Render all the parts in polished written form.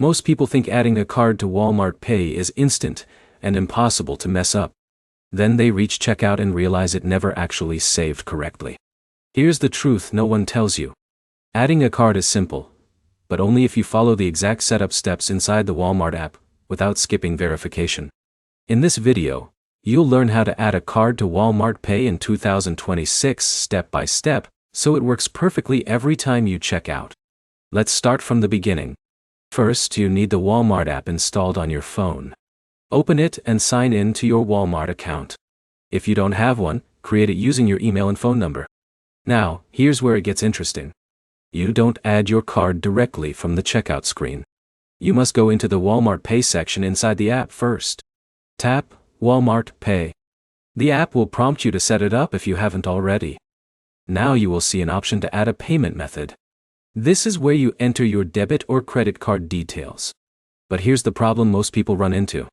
Most people think adding a card to Walmart Pay is instant and impossible to mess up. Then they reach checkout and realize it never actually saved correctly. Here's the truth no one tells you. Adding a card is simple, but only if you follow the exact setup steps inside the Walmart app, without skipping verification. In this video, you'll learn how to add a card to Walmart Pay in 2026 step by step, so it works perfectly every time you check out. Let's start from the beginning. First, you need the Walmart app installed on your phone. Open it and sign in to your Walmart account. If you don't have one, create it using your email and phone number. Now, here's where it gets interesting. You don't add your card directly from the checkout screen. You must go into the Walmart Pay section inside the app first. Tap Walmart Pay. The app will prompt you to set it up if you haven't already. Now you will see an option to add a payment method. This is where you enter your debit or credit card details. But here's the problem most people run into.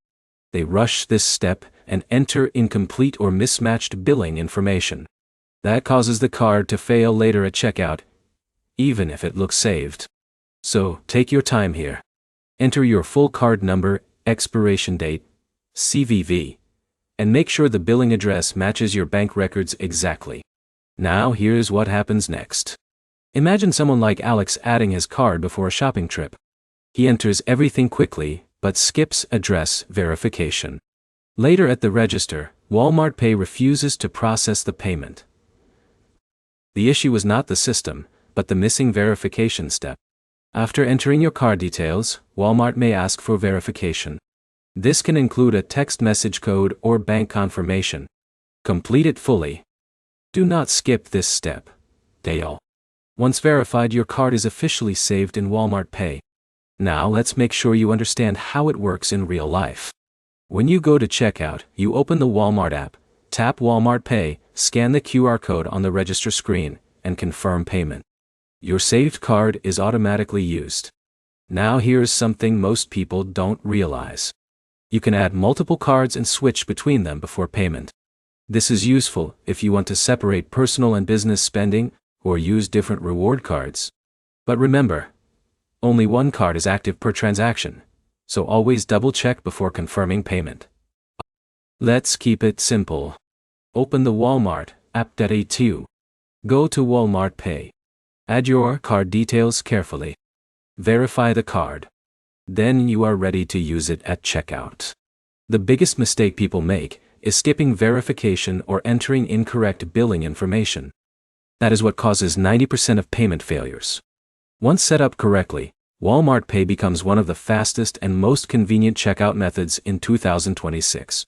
They rush this step and enter incomplete or mismatched billing information. That causes the card to fail later at checkout, even if it looks saved. So, take your time here. Enter your full card number, expiration date, CVV, and make sure the billing address matches your bank records exactly. Now here's what happens next. Imagine someone like Alex adding his card before a shopping trip. He enters everything quickly, but skips address verification. Later at the register, Walmart Pay refuses to process the payment. The issue is not the system, but the missing verification step. After entering your card details, Walmart may ask for verification. This can include a text message code or bank confirmation. Complete it fully. Do not skip this step. Once verified, your card is officially saved in Walmart Pay. Now let's make sure you understand how it works in real life. When you go to checkout, you open the Walmart app, tap Walmart Pay, scan the QR code on the register screen, and confirm payment. Your saved card is automatically used. Now here's something most people don't realize. You can add multiple cards and switch between them before payment. This is useful if you want to separate personal and business spending, or use different reward cards. But remember, only one card is active per transaction, so always double-check before confirming payment. Let's keep it simple. Open the Walmart app. Go to Walmart Pay. Add your card details carefully. Verify the card. Then you are ready to use it at checkout. The biggest mistake people make is skipping verification or entering incorrect billing information. That is what causes 90% of payment failures. Once set up correctly, Walmart Pay becomes one of the fastest and most convenient checkout methods in 2026.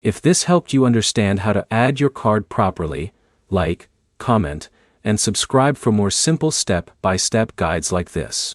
If this helped you understand how to add your card properly, like, comment, and subscribe for more simple step-by-step guides like this.